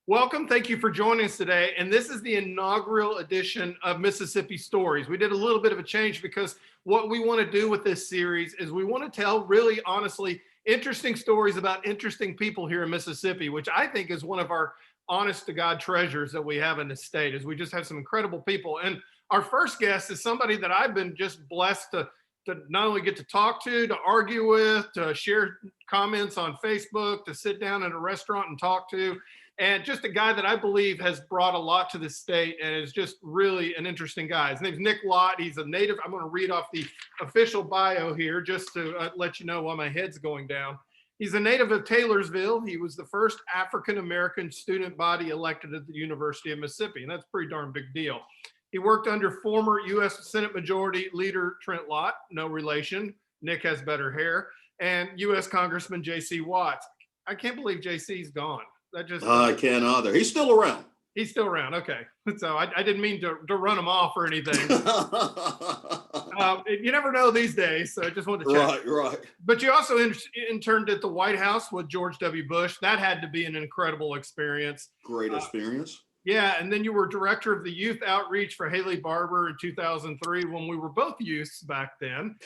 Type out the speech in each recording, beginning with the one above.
Welcome. Thank you for joining us today. And this is the inaugural edition of Mississippi Stories. We did a little bit of a change because what we want to do with this series is we want to tell really honestly interesting stories about interesting people here in Mississippi, which I think is one of our honest to God treasures that we have in the state, is we just have some incredible people. And our first guest is somebody that I've been just blessed to not only get to talk to argue with, to share comments on Facebook, to sit down in a restaurant and talk to, and just a guy that I believe has brought a lot to the state and is just really an interesting guy. His name's Nic Lott. He's a native. I'm going to read off the official bio here just to let you know while my head's going down. He's a native of Taylorsville. He was the first African-American student body elected at the University of Mississippi, and that's a pretty darn big deal. He worked under former U.S. Senate Majority Leader Trent Lott, no relation. Nick has better hair, and U.S. Congressman J.C. Watts. I can't believe J.C.'s gone. That just I can't either. He's still around. He's still around. Okay. So I didn't mean to run him off or anything. You never know these days. So I just wanted to check. Right. But you also interned at the White House with George W. Bush. That had to be an incredible experience. Great experience. Yeah. And then you were director of the youth outreach for Haley Barbour in 2003 when we were both youths back then.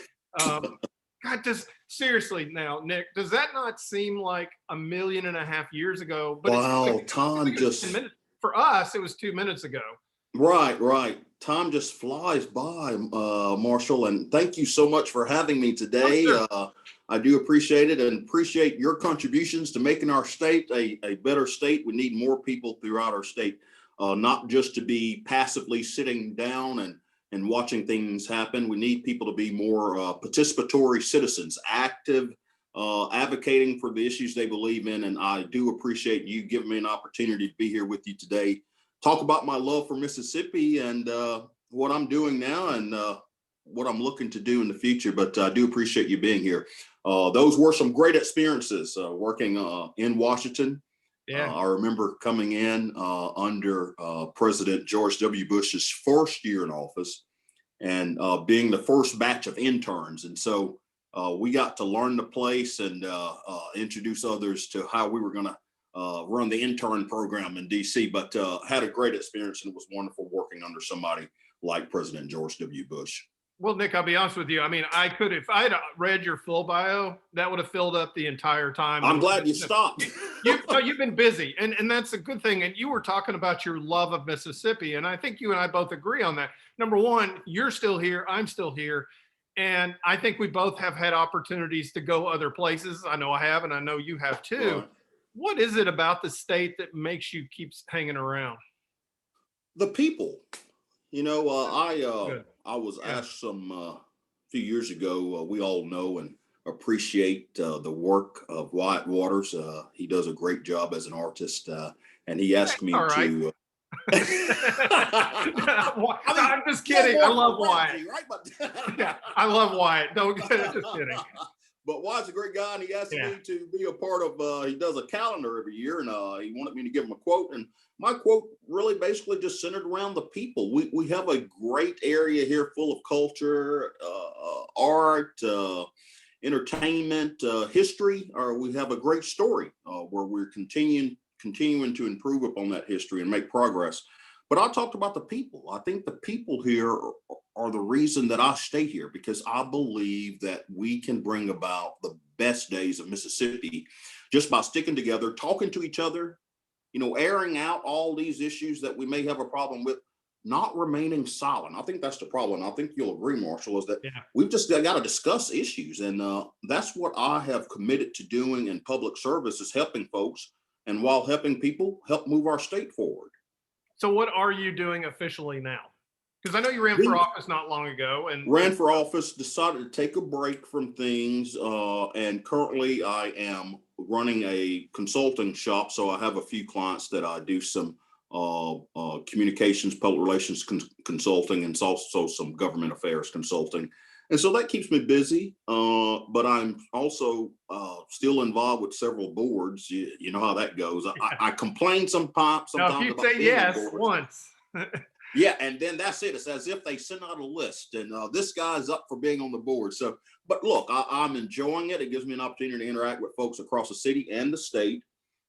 God, just seriously now, Nick, does that not seem like 1.5 million years ago? But wow, time just for us, it was 2 minutes ago. Right. Time just flies by, Marshall. And thank you so much for having me today. Oh, sure. I do appreciate it and appreciate your contributions to making our state a better state. We need more people throughout our state, not just to be passively sitting down and watching things happen. We need people to be more participatory citizens, active, advocating for the issues they believe in. And I do appreciate you giving me an opportunity to be here with you today, talk about my love for Mississippi and what I'm doing now and what I'm looking to do in the future. But I do appreciate you being here. Those were some great experiences working in Washington. Yeah. I remember coming in under President George W. Bush's first year in office and being the first batch of interns. And so we got to learn the place and introduce others to how we were going to run the intern program in DC, but had a great experience and it was wonderful working under somebody like President George W. Bush. Well, Nick, I'll be honest with you. I mean, I could, if I had read your full bio, that would have filled up the entire time. I'm glad you stopped. You've been busy, and that's a good thing. And you were talking about your love of Mississippi, and I think you and I both agree on that. Number one, you're still here. I'm still here. And I think we both have had opportunities to go other places. I know I have, and I know you have too. Right. What is it about the state that makes you keep hanging around? The people. You know, I was asked some few years ago, we all know and appreciate the work of Wyatt Waters. He does a great job as an artist. And he asked me to. I'm just kidding. I love Wyatt. Yeah, I love Wyatt. Don't get it. Just kidding. But Wyatt's a great guy, and he asked me to be a part of, he does a calendar every year, and he wanted me to give him a quote. And my quote really basically just centered around the people. We have a great area here full of culture, art, entertainment, history, or we have a great story where we're continuing to improve upon that history and make progress. But I talked about the people. I think the people here are the reason that I stay here, because I believe that we can bring about the best days of Mississippi just by sticking together, talking to each other, you know, airing out all these issues that we may have a problem with, not remaining silent. I think that's the problem. I think you'll agree, Marshall, is that we've just got to discuss issues. And that's what I have committed to doing in public service, is helping folks. And while helping people, help move our state forward. So what are you doing officially now? Because I know you ran for office not long ago. And ran for office, decided to take a break from things. And currently I am running a consulting shop. So I have a few clients that I do some communications, public relations consulting, and also some government affairs consulting. And so that keeps me busy, but I'm also still involved with several boards. You know how that goes. I complain sometimes now, if you say yes once. Yeah, and then that's it. It's as if they send out a list, and this guy's up for being on the board. So, but look, I'm enjoying it. It gives me an opportunity to interact with folks across the city and the state.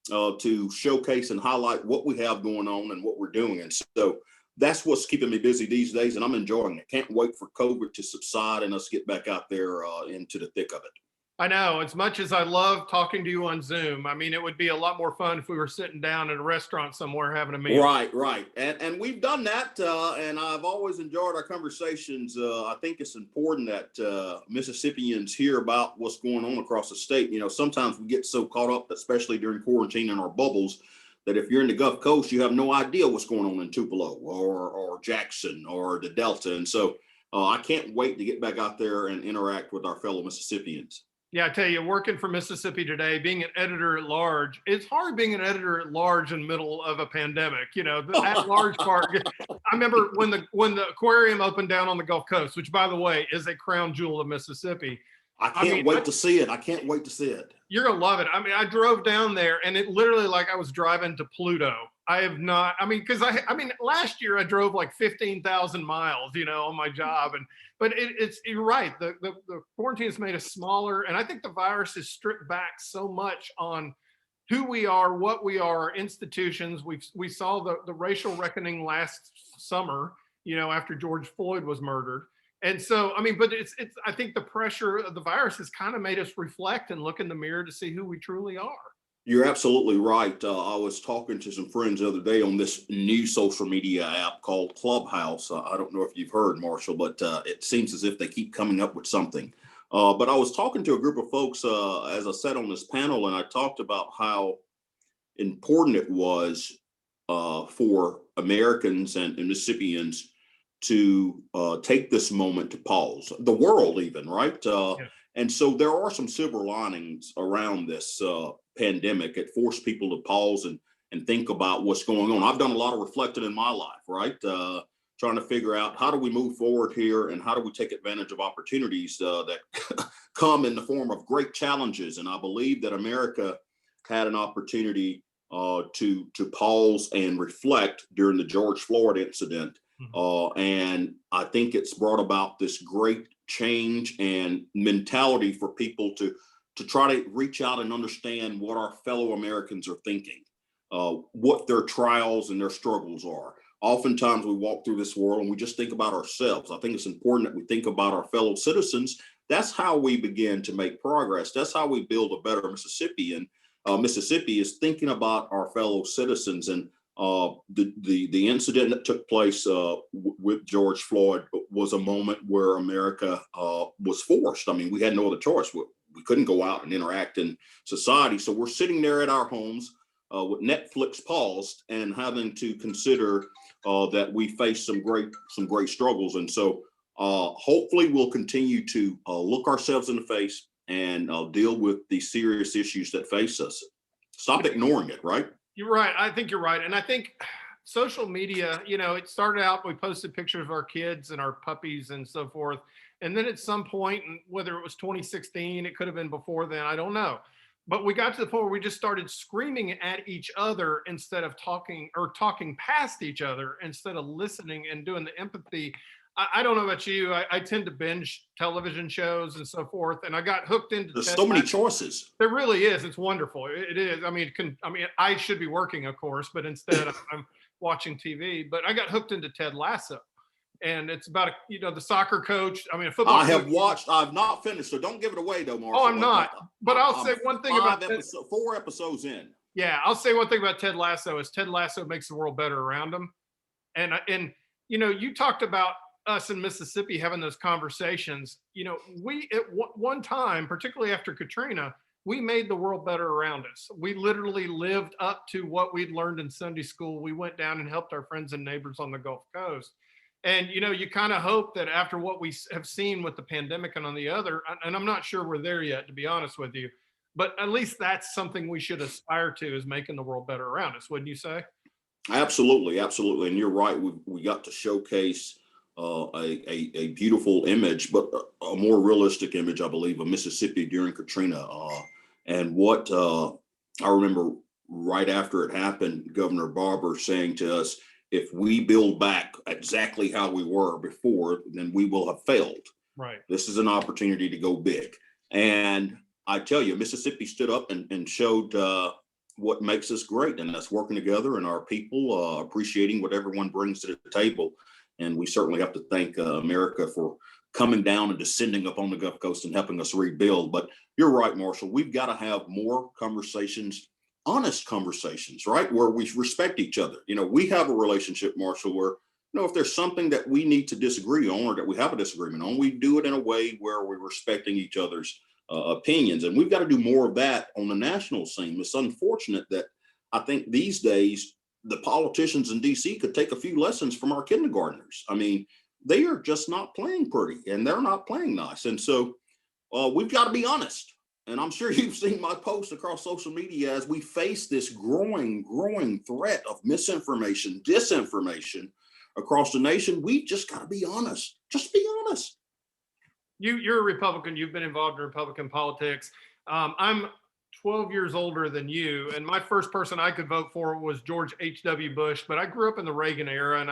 to showcase and highlight what we have going on and what we're doing. And so that's what's keeping me busy these days, and I'm enjoying it. Can't wait for COVID to subside and us get back out there into the thick of it. I know, as much as I love talking to you on Zoom, I mean, it would be a lot more fun if we were sitting down at a restaurant somewhere having a meal. Right. And we've done that, and I've always enjoyed our conversations. I think it's important that Mississippians hear about what's going on across the state. You know, sometimes we get so caught up, especially during quarantine in our bubbles, that if you're in the Gulf Coast, you have no idea what's going on in Tupelo or Jackson or the Delta. And so I can't wait to get back out there and interact with our fellow Mississippians. Yeah, I tell you, working for Mississippi Today, being an editor at large, it's hard being an editor at large in the middle of a pandemic. You know, the at large part. I remember when the aquarium opened down on the Gulf Coast, which, by the way, is a crown jewel of Mississippi. I can't wait to see it. I can't wait to see it. You're gonna love it. I mean, I drove down there, and it literally like I was driving to Pluto. I have not. I mean, because I mean, last year I drove like 15,000 miles, you know, on my job, but it's you're right. The quarantine has made us smaller, and I think the virus has stripped back so much on who we are, what we are, our institutions. We saw the racial reckoning last summer, you know, after George Floyd was murdered. And so, I mean, but it's I think the pressure of the virus has kind of made us reflect and look in the mirror to see who we truly are. You're absolutely right. I was talking to some friends the other day on this new social media app called Clubhouse. I don't know if you've heard, Marshall, but it seems as if they keep coming up with something. But I was talking to a group of folks as I sat on this panel, and I talked about how important it was for Americans and Mississippians to take this moment to pause, the world even, right? Yeah. And so there are some silver linings around this pandemic. It forced people to pause and think about what's going on. I've done a lot of reflecting in my life, right? Trying to figure out how do we move forward here and how do we take advantage of opportunities that come in the form of great challenges. And I believe that America had an opportunity to pause and reflect during the George Floyd incident. And I think it's brought about this great change and mentality for people to try to reach out and understand what our fellow Americans are thinking, what their trials and their struggles are. Oftentimes we walk through this world and we just think about ourselves. I think it's important that we think about our fellow citizens. That's how we begin to make progress. That's how we build a better Mississippi. And Mississippi is thinking about our fellow citizens. And the incident that took place with George Floyd was a moment where America was forced. I mean, we had no other choice. We couldn't go out and interact in society. So we're sitting there at our homes with Netflix paused and having to consider that we face some great struggles. And so hopefully we'll continue to look ourselves in the face and deal with the serious issues that face us. Stop ignoring it, right? You're right. I think you're right. And I think social media, you know, it started out, we posted pictures of our kids and our puppies and so forth. And then at some point, whether it was 2016, it could have been before then, I don't know. But we got to the point where we just started screaming at each other instead of talking past each other instead of listening and doing the empathy. I don't know about you. I tend to binge television shows and so forth, and I got hooked into. There's so many choices. There really is. It's wonderful. It is. I mean, I should be working, of course, but instead I'm watching TV. But I got hooked into Ted Lasso, and it's about the soccer coach. I mean, a football. I have watched. I've not finished, so don't give it away, though, Marshall. Oh, I'm not. But I'll say one thing about 4 episodes in. Yeah, I'll say one thing about Ted Lasso is Ted Lasso makes the world better around him, and you talked about us in Mississippi having those conversations. We at one time, particularly after Katrina, we made the world better around us. We literally lived up to what we'd learned in Sunday school. We went down and helped our friends and neighbors on the Gulf Coast. And, you kind of hope that after what we have seen with the pandemic and on the other, and I'm not sure we're there yet, to be honest with you, but at least that's something we should aspire to, is making the world better around us. Wouldn't you say? Absolutely. Absolutely. And you're right. We got to showcase a beautiful image, but a more realistic image, I believe, of Mississippi during Katrina. And what I remember right after it happened, Governor Barbour saying to us, if we build back exactly how we were before, then we will have failed. Right. This is an opportunity to go big. And I tell you, Mississippi stood up and showed what makes us great, and that's working together and our people appreciating what everyone brings to the table. And we certainly have to thank America for coming down and descending upon the Gulf Coast and helping us rebuild. But you're right, Marshall. We've got to have more conversations, honest conversations, right? Where we respect each other. We have a relationship, Marshall, where, if there's something that we need to disagree on or that we have a disagreement on, we do it in a way where we're respecting each other's opinions. And we've got to do more of that on the national scene. It's unfortunate that I think these days the politicians in DC could take a few lessons from our kindergartners. I mean, they are just not playing pretty and they're not playing nice. And so we've got to be honest. And I'm sure you've seen my posts across social media as we face this growing threat of misinformation, disinformation across the nation. We just got to be honest. Just be honest. You're a Republican. You've been involved in Republican politics. I'm 12 years older than you, and my first person I could vote for was George H.W. Bush. But I grew up in the Reagan era, and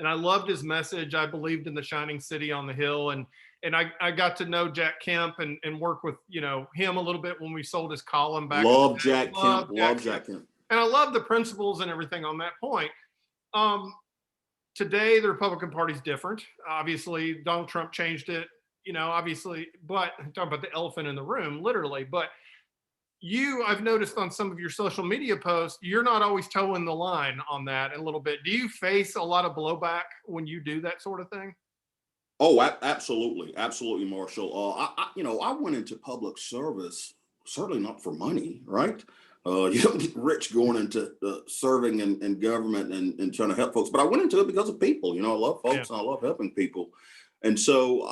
I loved his message. I believed in the shining city on the hill, and I got to know Jack Kemp and work with him a little bit when we sold his column back. Love Jack Kemp. And I love the principles and everything on that point. Today, the Republican Party's different. Obviously, Donald Trump changed it. Obviously, but I'm talking about the elephant in the room, literally. But I've noticed on some of your social media posts, you're not always towing the line on that a little bit. Do you face a lot of blowback when you do that sort of thing? Oh, absolutely. Absolutely, Marshall. I went into public service, certainly not for money, right? You don't get rich going into serving in government and trying to help folks, but I went into it because of people. I love folks and I love helping people. And so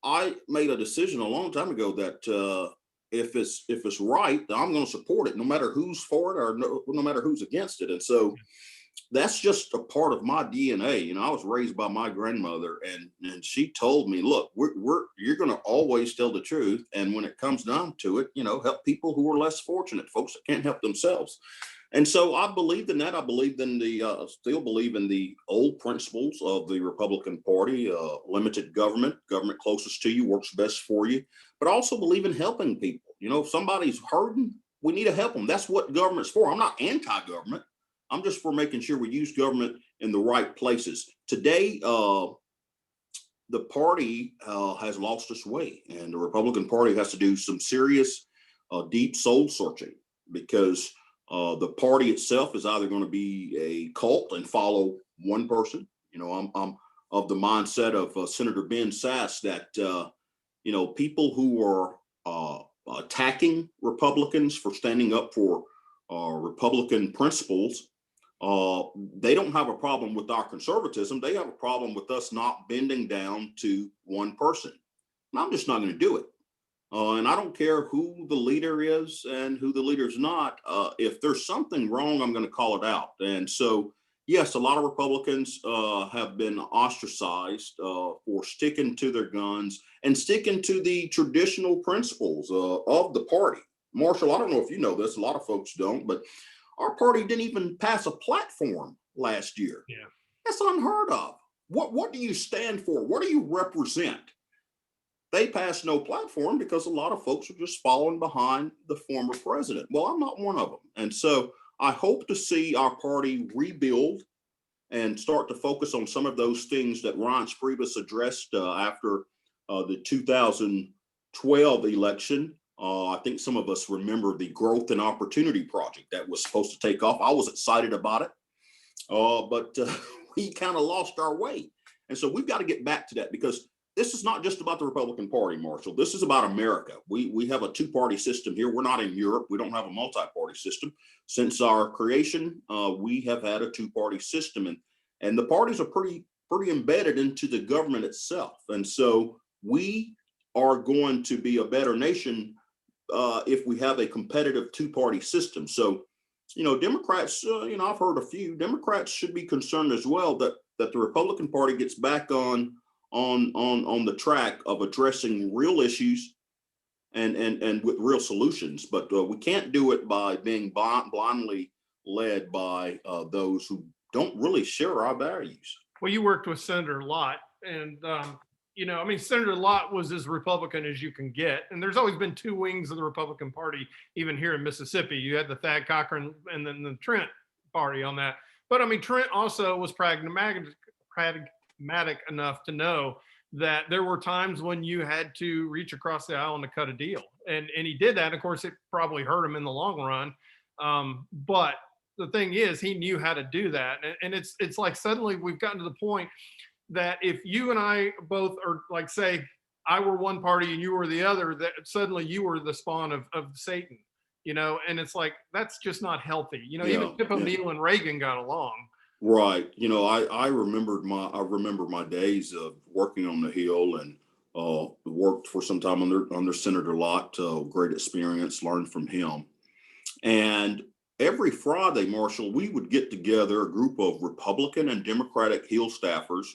I made a decision a long time ago that if it's right, I'm going to support it, no matter who's for it or no matter who's against it. And so that's just a part of my DNA. I was raised by my grandmother, and she told me, look, you're going to always tell the truth. And when it comes down to it, help people who are less fortunate, folks that can't help themselves. And so I believed in that. I believed in still believe in the old principles of the Republican Party, limited government closest to you works best for you, but I also believe in helping people. If somebody's hurting, we need to help them. That's what government's for. I'm not anti-government. I'm just for making sure we use government in the right places. Today, the party has lost its way, and the Republican Party has to do some serious, deep soul searching, because the party itself is either going to be a cult and follow one person. I'm of the mindset of Senator Ben Sasse that people who are attacking Republicans for standing up for Republican principles, they don't have a problem with our conservatism. They have a problem with us not bending down to one person. And I'm just not going to do it. And I don't care who the leader is and who the leader's not. If there's something wrong, I'm going to call it out. And so, yes, a lot of Republicans have been ostracized for sticking to their guns and sticking to the traditional principles of the party. Marshall, I don't know if you know this, a lot of folks don't, but our party didn't even pass a platform last year. Yeah. That's unheard of. What do you stand for? What do you represent? They passed no platform because a lot of folks are just following behind the former president. Well, I'm not one of them. And so I hope to see our party rebuild and start to focus on some of those things that Reince Priebus addressed after the 2012 election. I think some of us remember the Growth and Opportunity Project that was supposed to take off. I was excited about it, but we kind of lost our way. And so we've got to get back to that, because this is not just about the Republican Party, Marshall. This is about America. We have a two-party system here. We're not in Europe. We don't have a multi-party system. Since our creation, we have had a two-party system, and the parties are pretty embedded into the government itself. And so we are going to be a better nation if we have a competitive two-party system. So, Democrats, I've heard a few Democrats should be concerned as well that the Republican Party gets back on the track of addressing real issues and with real solutions. But we can't do it by being blindly led by those who don't really share our values. Well, you worked with Senator Lott, and I mean, Senator Lott was as Republican as you can get. And there's always been two wings of the Republican Party, even here in Mississippi. You had the Thad Cochran and then the Trent party on that. But I mean, Trent also was pragmatic enough to know that there were times when you had to reach across the aisle and to cut a deal. And he did that. Of course, it probably hurt him in the long run. But the thing is, he knew how to do that. And it's like suddenly we've gotten to the point that if you and I both are like, say, I were one party and you were the other, that suddenly you were the spawn of Satan, and it's like, that's just not healthy. Even Tip O'Neill and Reagan got along. Right. I remember my days of working on the Hill and worked for some time under Senator Lott. Great experience, learned from him. And every Friday, Marshall, we would get together, a group of Republican and Democratic Hill staffers,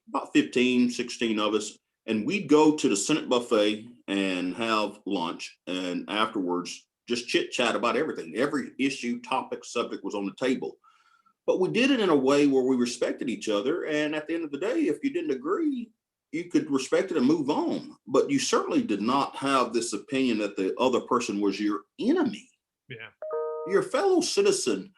about 15, 16 of us, and we'd go to the Senate buffet and have lunch. And afterwards, just chit chat about everything. Every issue, topic, subject was on the table. But we did it in a way where we respected each other. And at the end of the day, if you didn't agree, you could respect it and move on. But you certainly did not have this opinion that the other person was your enemy. Yeah. Your fellow citizen.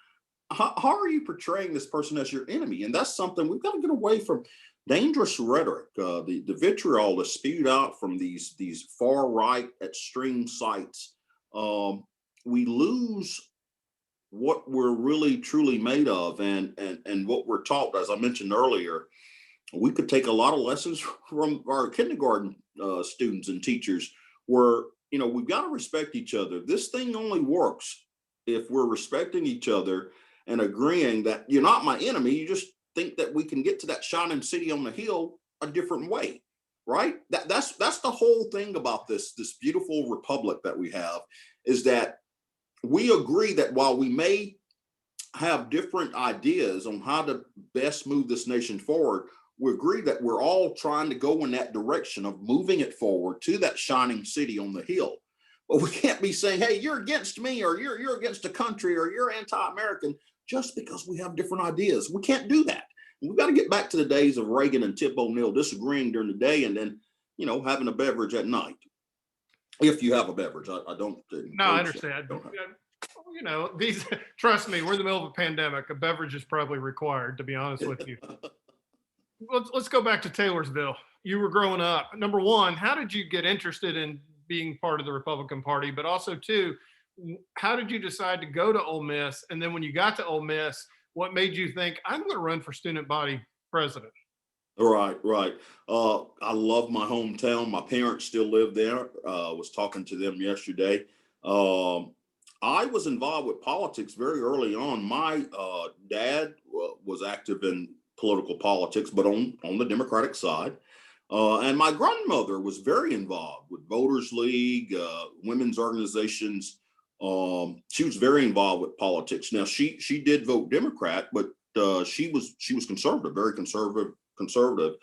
How are you portraying this person as your enemy? And that's something we've got to get away from. Dangerous rhetoric, the vitriol that's spewed out from these far right extreme sites. We lose what we're really truly made of, and what we're taught. As I mentioned earlier, we could take a lot of lessons from our kindergarten students and teachers, where we've got to respect each other. This thing only works if we're respecting each other and agreeing that you're not my enemy. You just think that we can get to that shining city on the hill a different way, right? That's the whole thing about this beautiful republic that we have, is that we agree that while we may have different ideas on how to best move this nation forward, we agree that we're all trying to go in that direction of moving it forward to that shining city on the hill. But we can't be saying, hey, you're against me, or you're against the country, or you're anti-American, just because we have different ideas. We can't do that. We've got to get back to the days of Reagan and Tip O'Neill disagreeing during the day and then, having a beverage at night. If you have a beverage, I don't. No, I understand. Trust me, we're in the middle of a pandemic. A beverage is probably required, to be honest with you. Let's go back to Taylorsville. You were growing up. Number one, how did you get interested in being part of the Republican Party? But also, two, how did you decide to go to Ole Miss? And then when you got to Ole Miss, what made you think, I'm going to run for student body president? Right. I love my hometown. My parents still live there. Was talking to them yesterday. I was involved with politics very early on. My dad was active in political politics, but on the Democratic side. And my grandmother was very involved with Voters League, women's organizations. She was very involved with politics. Now she did vote Democrat, but she was conservative, very conservative.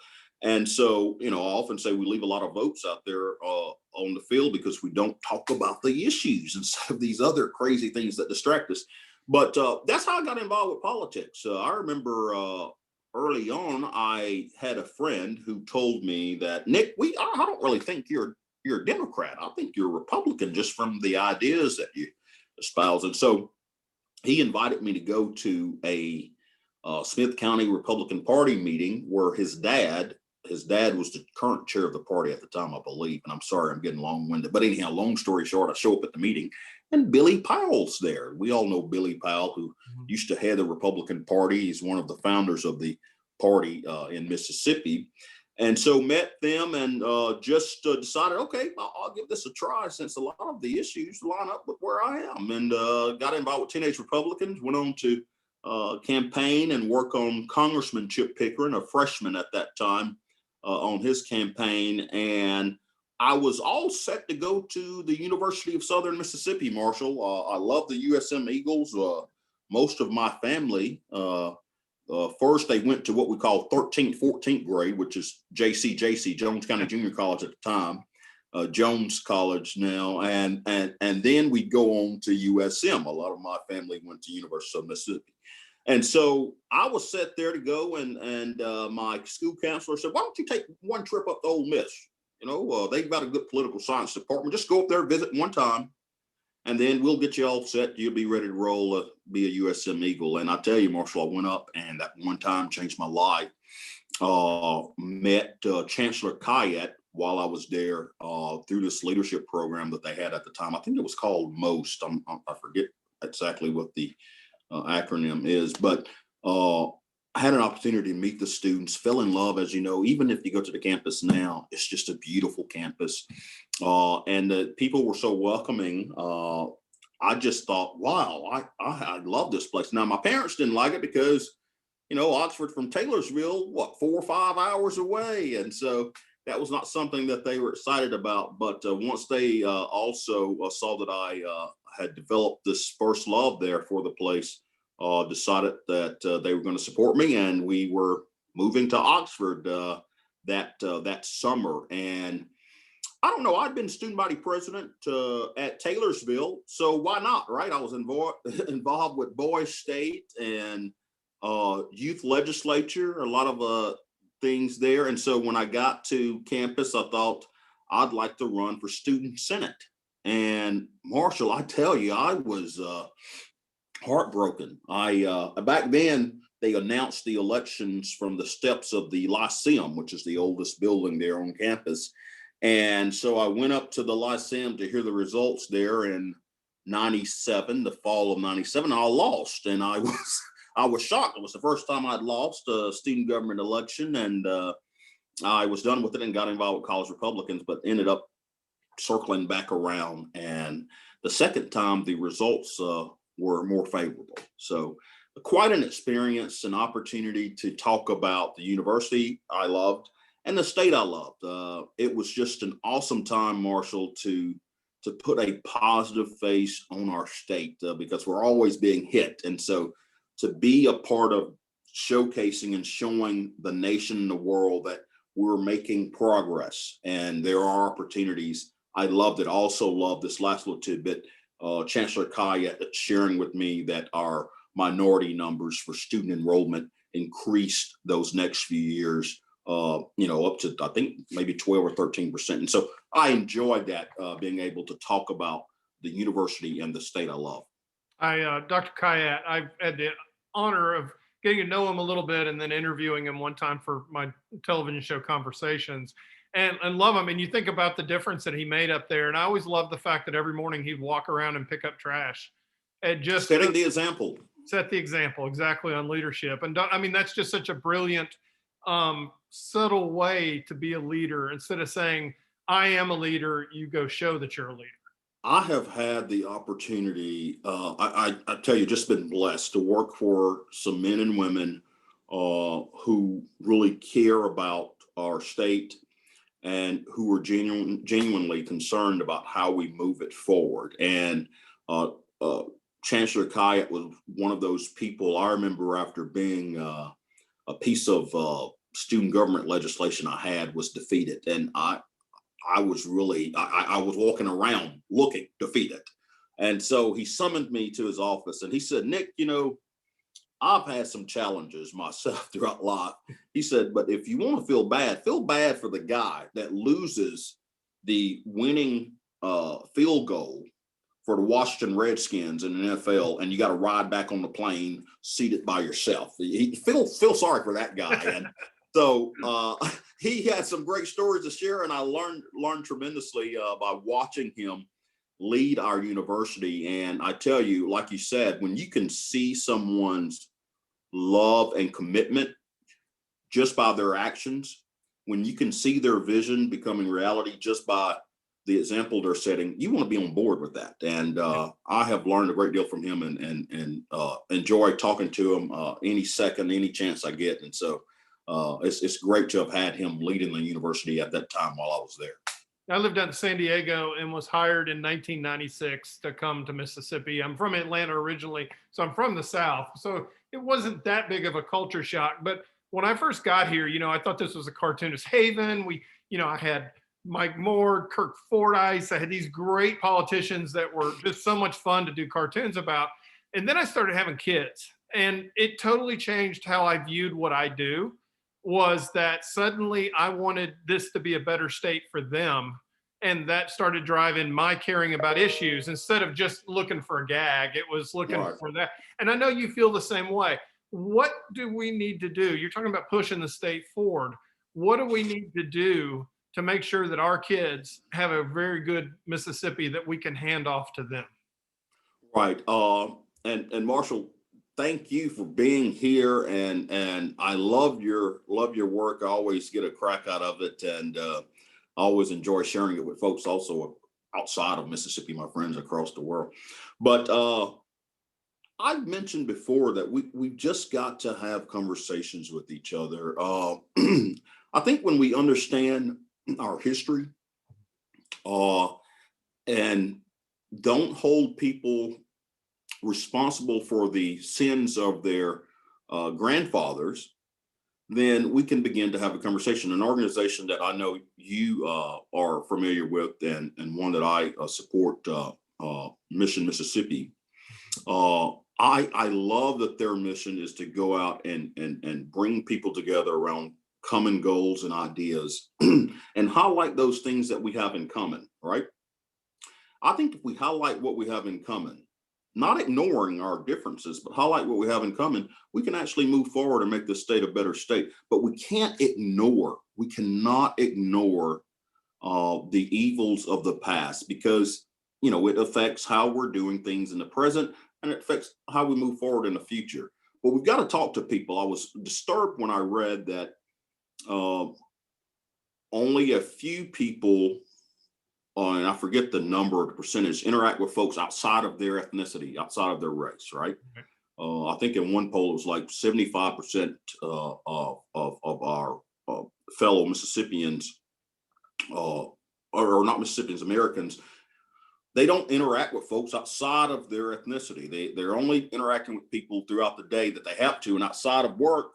And so, I often say we leave a lot of votes out there on the field because we don't talk about the issues instead of these other crazy things that distract us. But that's how I got involved with politics. I remember early on, I had a friend who told me that, Nick, I don't really think you're a Democrat. I think you're a Republican just from the ideas that you espouse. And so he invited me to go to a Smith County Republican Party meeting where his dad was the current chair of the party at the time, I believe. And I'm sorry, I'm getting long-winded. But anyhow, long story short, I show up at the meeting and Billy Powell's there. We all know Billy Powell, who used to head the Republican Party. He's one of the founders of the party in Mississippi. And so met them and just decided, okay, I'll give this a try, since a lot of the issues line up with where I am. And got involved with Teenage Republicans, went on to campaign and work on Congressman Chip Pickering, a freshman at that time, on his campaign. And I was all set to go to the University of Southern Mississippi, Marshall. I love the USM Eagles. Most of my family, first they went to what we call 13th, 14th grade, which is J.C., Jones County Junior College at the time, Jones College now. And then we'd go on to USM. A lot of my family went to University of Mississippi. And so I was set there to go, and my school counselor said, "Why don't you take one trip up to Ole Miss? They've got a good political science department. Just go up there, visit one time, and then we'll get you all set. You'll be ready to roll, be a USM Eagle." And I tell you, Marshall, I went up, and that one time changed my life. Met Chancellor Kayat while I was there through this leadership program that they had at the time. I think it was called MOST. I forget exactly what the acronym is, but I had an opportunity to meet the students, fell in love. As you know, even if you go to the campus now, it's just a beautiful campus. And the people were so welcoming. I just thought, wow, I love this place. Now, my parents didn't like it because, Oxford from Taylorsville, 4 or 5 hours away. And so that was not something that they were excited about. But once they also saw that I had developed this first love there for the place, decided that they were going to support me, and we were moving to Oxford that summer. And I don't know, I'd been student body president at Taylorsville, so why not, right? I was involved with Boys State and youth legislature, a lot of things there. And so when I got to campus, I thought I'd like to run for student senate. And Marshall, I tell you, I was heartbroken. Back then they announced the elections from the steps of the Lyceum, which is the oldest building there on campus. And so I went up to the Lyceum to hear the results there in 97, the fall of 97. I lost, and I was shocked. It was the first time I'd lost a student government election, and I was done with it and got involved with college Republicans, but ended up circling back around. And the second time, the results were more favorable. So quite an experience, an opportunity to talk about the university I loved and the state I loved. It was just an awesome time, Marshall, to put a positive face on our state because we're always being hit. And so to be a part of showcasing and showing the nation and the world that we're making progress and there are opportunities, I loved it. Also loved this last little tidbit, Chancellor Kayat sharing with me that our minority numbers for student enrollment increased those next few years, up to, I think, maybe 12 or 13%. And so I enjoyed that, being able to talk about the university and the state I love. Dr. Kayat, I've had the honor of getting to know him a little bit and then interviewing him one time for my television show Conversations, and love him. And you think about the difference that he made up there. And I always loved the fact that every morning he'd walk around and pick up trash and just setting the example. Set the example exactly on leadership. And that's just such a brilliant, subtle way to be a leader. Instead of saying, I am a leader, you go show that you're a leader. I have had the opportunity, I tell you, just been blessed to work for some men and women who really care about our state and who are genuinely concerned about how we move it forward. And Chancellor Kayat was one of those people. I remember after being a piece of student government legislation I had was defeated, and I was really, I was walking around looking defeated. And so he summoned me to his office and he said, Nick, I've had some challenges myself throughout life. He said, but if you want to feel bad for the guy that loses the winning field goal for the Washington Redskins in the NFL, and you got to ride back on the plane seated by yourself. Feel sorry for that guy. And so he had some great stories to share, and I learned tremendously by watching him lead our university. And I tell you, like you said, when you can see someone's love and commitment just by their actions, when you can see their vision becoming reality just by the example they're setting, you want to be on board with that. And I have learned a great deal from him and enjoy talking to him any second, any chance I get. And so it's great to have had him leading the university at that time while I was there. I lived out in San Diego and was hired in 1996 to come to Mississippi. I'm from Atlanta originally, so I'm from the South. So it wasn't that big of a culture shock. But when I first got here, I thought this was a cartoonist haven. I had Mike Moore, Kirk Fordyce. I had these great politicians that were just so much fun to do cartoons about. And then I started having kids. And it totally changed how I viewed what I do. Was that suddenly I wanted this to be a better state for them, and that started driving my caring about issues instead of just looking for a gag. It was looking Right. for that. And I know you feel the same way. What do we need to do? You're talking about pushing the state forward. What do we need to do to make sure that our kids have a very good Mississippi that we can hand off to them? Right. And Marshall, thank you for being here. And I love your work. I always get a crack out of it, and I always enjoy sharing it with folks also outside of Mississippi, my friends across the world. But I've mentioned before that we've just got to have conversations with each other. I think when we understand our history, uh, and don't hold people responsible for the sins of their grandfathers, then we can begin to have a conversation. An organization that I know you are familiar with, and one that I support, Mission Mississippi. I love that their mission is to go out and bring people together around common goals and ideas and highlight those things that we have in common, right? I think if we highlight what we have in common, not ignoring our differences, but highlight what we have in common, we can actually move forward and make this state a better state. But we cannot ignore the evils of the past, because, it affects how we're doing things in the present, and it affects how we move forward in the future. But we've got to talk to people. I was disturbed when I read that only a few people, and I forget the number or the percentage, interact with folks outside of their ethnicity, outside of their race, right? I think in one poll it was like 75% of our fellow Mississippians, or not Mississippians, Americans, they don't interact with folks outside of their ethnicity. They're only interacting with people throughout the day that they have to, and outside of work,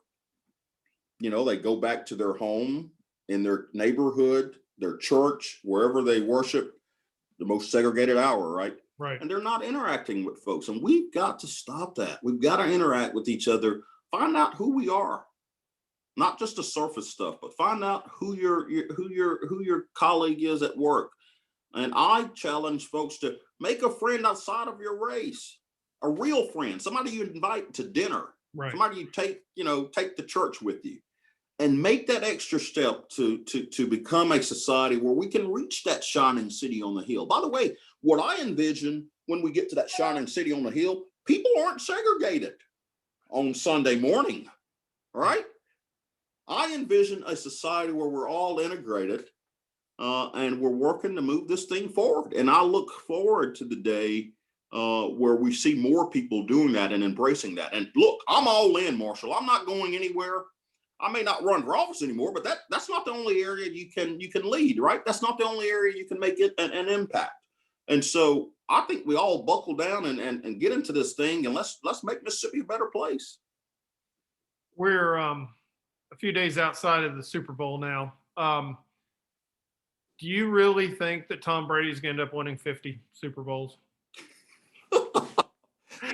they go back to their home, in their neighborhood, their church, wherever they worship, the most segregated hour, right? Right. And they're not interacting with folks. And we've got to stop that. We've got to interact with each other, find out who we are, not just the surface stuff, but find out who your colleague is at work. And I challenge folks to make a friend outside of your race, a real friend, somebody you invite to dinner, Right. somebody you take to church with you. And make that extra step to become a society where we can reach that shining city on the hill. By the way, what I envision when we get to that shining city on the hill, people aren't segregated on Sunday morning, right? I envision a society where we're all integrated, and we're working to move this thing forward. And I look forward to the day where we see more people doing that and embracing that. And look, I'm all in, Marshall. I'm not going anywhere. I may not run for office anymore, but that's not the only area you can lead, right? That's not the only area you can make it an impact. And so I think we all buckle down and get into this thing, and let's make Mississippi a better place. We're a few days outside of the Super Bowl now. Do you really think that Tom Brady's going to end up winning 50 Super Bowls?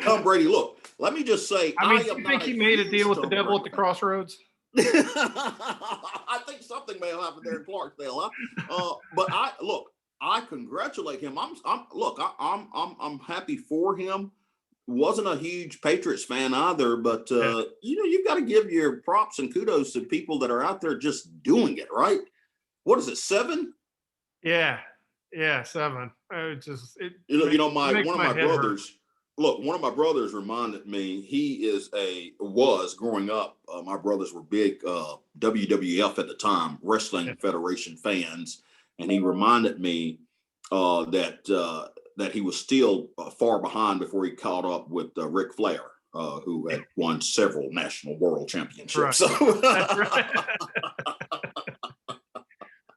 Tom Brady, look, let me just say, do you think he made a deal with the devil at the crossroads? I think something may have happened there in Clarksdale, huh? But I congratulate him. I'm happy for him. Wasn't a huge Patriots fan either, but you've got to give your props and kudos to people that are out there just doing it, right? What is it, 7? Yeah, 7. One of my brothers. Hurt. Look, one of my brothers reminded me, was growing up, my brothers were big WWF at the time, Wrestling Federation fans. And he reminded me that he was still far behind before he caught up with Ric Flair, who had won several national world championships. Right. So. That's right.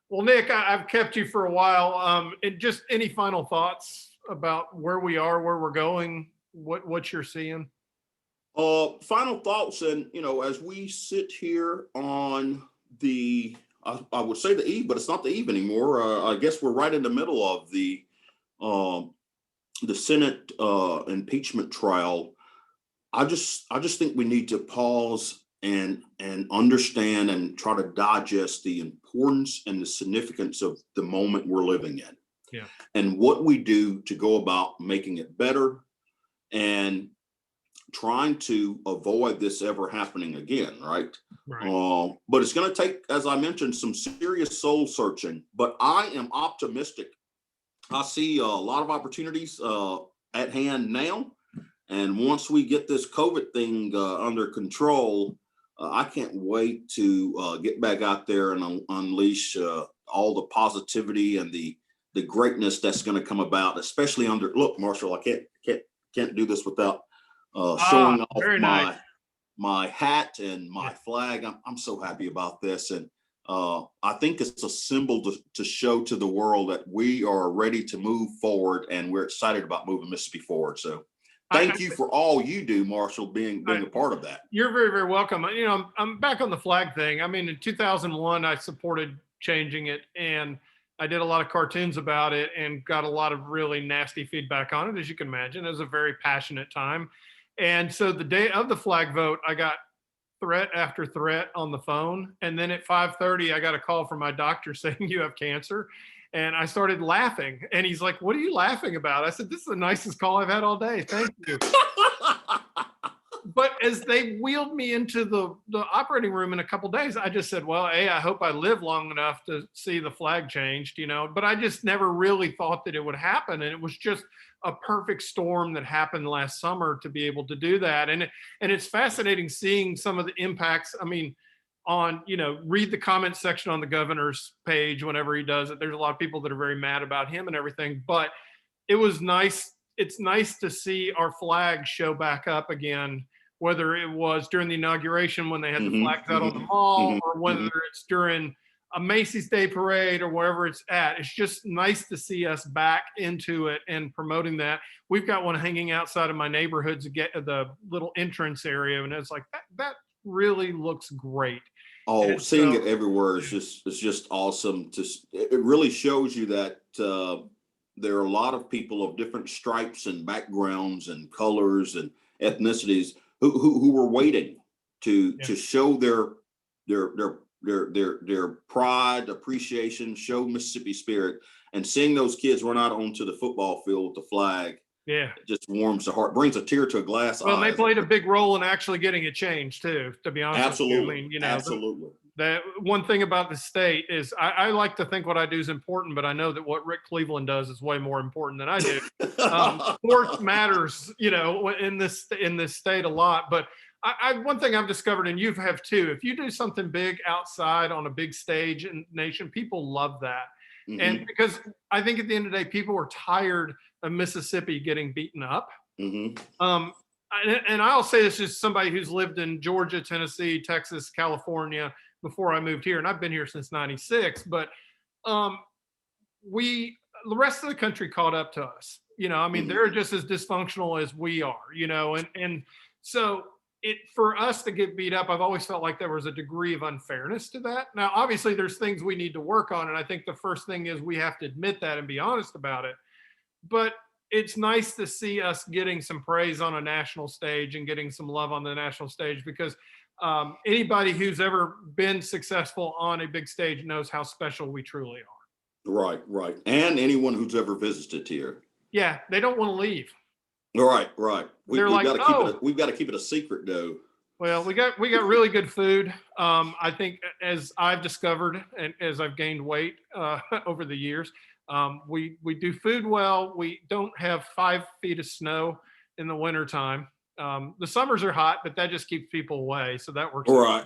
Well, Nick, I've kept you for a while. And just any final thoughts about where we are, where we're going, what you're seeing? Final thoughts, and as we sit here on I would say the eve, but it's not the eve anymore. I guess we're right in the middle of the Senate impeachment trial. I just think we need to pause and understand and try to digest the importance and the significance of the moment we're living in. Yeah. And what we do to go about making it better and trying to avoid this ever happening again, right? Right. But it's going to take, as I mentioned, some serious soul searching. But I am optimistic. I see a lot of opportunities at hand now. And once we get this COVID thing under control, I can't wait to get back out there and unleash all the positivity and the greatness that's going to come about, especially under. Look, Marshall, I can't do this without showing off very nice. my hat and my flag. I'm so happy about this, and I think it's a symbol to show to the world that we are ready to move forward, and we're excited about moving Mississippi forward. So. Thank you for all you do, Marshall, being a part of that. You're very, very welcome. You know, I'm back on the flag thing. I mean, in 2001, I supported changing it, and I did a lot of cartoons about it and got a lot of really nasty feedback on it, as you can imagine. It was a very passionate time. And so the day of the flag vote, I got threat after threat on the phone. And then at 5:30, I got a call from my doctor saying you have cancer. And I started laughing. And he's like, "What are you laughing about?" I said, "This is the nicest call I've had all day. Thank you." But as they wheeled me into the operating room in a couple of days, I just said, well, hey, I hope I live long enough to see the flag changed, you know, but I just never really thought that it would happen. And it was just a perfect storm that happened last summer to be able to do that. And it's fascinating seeing some of the impacts. I mean, on, you know, read the comment section on the governor's page whenever he does it. There's a lot of people that are very mad about him and everything, but it was nice. It's nice to see our flag show back up again, whether it was during the inauguration when they had the flags out on the mall, or whether it's during a Macy's Day Parade or wherever it's at. It's just nice to see us back into it and promoting that. We've got one hanging outside of my neighborhood to get the little entrance area, and it's like that really looks great. Oh, And seeing it everywhere is just awesome. It really shows you that there are a lot of people of different stripes and backgrounds and colors and ethnicities who were waiting to show their pride, appreciation, show Mississippi spirit, and seeing those kids run out onto the football field with the flag. Yeah, it just warms the heart, brings a tear to a glass eye. Well, they played a big role in actually getting it changed too, to be honest. Absolutely. With you. I mean, you know, absolutely. The one thing about the state is I like to think what I do is important, but I know that what Rick Cleveland does is way more important than I do. Sports matters, you know, in this state a lot. But one thing I've discovered, and you have too, if you do something big outside on a big stage in the nation, people love that. And because I think at the end of the day, people are tired of Mississippi getting beaten up. And I'll say this as somebody who's lived in Georgia, Tennessee, Texas, California before I moved here, and I've been here since '96. But the rest of the country caught up to us. You know, I mean, they're just as dysfunctional as we are. You know, and so for us to get beat up, I've always felt like there was a degree of unfairness to that. Now, obviously, there's things we need to work on, and I think the first thing is we have to admit that and be honest about it. But it's nice to see us getting some praise on a national stage and getting some love on the national stage, because anybody who's ever been successful on a big stage knows how special we truly are. Right. And anyone who's ever visited here. Yeah, they don't want to leave. Right. We've like, got to keep it a secret, though. Well, we got really good food. I think, as I've discovered and as I've gained weight over the years, we do food well. We don't have 5 feet of snow in the wintertime. The summers are hot, but that just keeps people away. So that works. Right.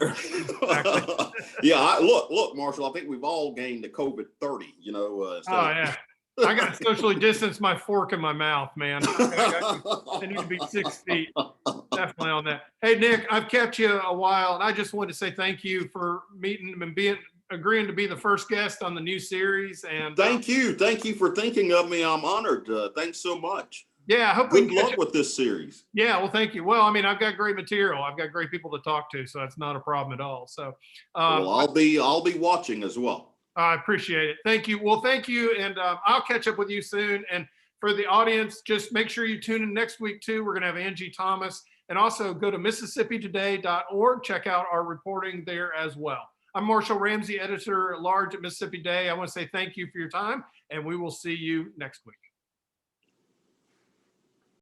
Yeah. Look, Marshall, I think we've all gained the COVID 30, you know. Yeah. I got to socially distance my fork in my mouth, man. I need to be 6 feet. Definitely on that. Hey, Nick, I've kept you a while, and I just wanted to say thank you for meeting and agreeing to be the first guest on the new series. And thank you for thinking of me. I'm honored. Thanks so much. Yeah, I hope good luck with this series. Yeah, well, thank you. Well, I mean, I've got great material. I've got great people to talk to, so that's not a problem at all. So, well, I'll be watching as well. I appreciate it. Thank you. Well, thank you, and I'll catch up with you soon. And for the audience, just make sure you tune in next week too. We're going to have Angie Thomas And also go to MississippiToday.org. Check out our reporting there as well. I'm Marshall Ramsey, editor at large at Mississippi Today. I want to say thank you for your time, and we will see you next week.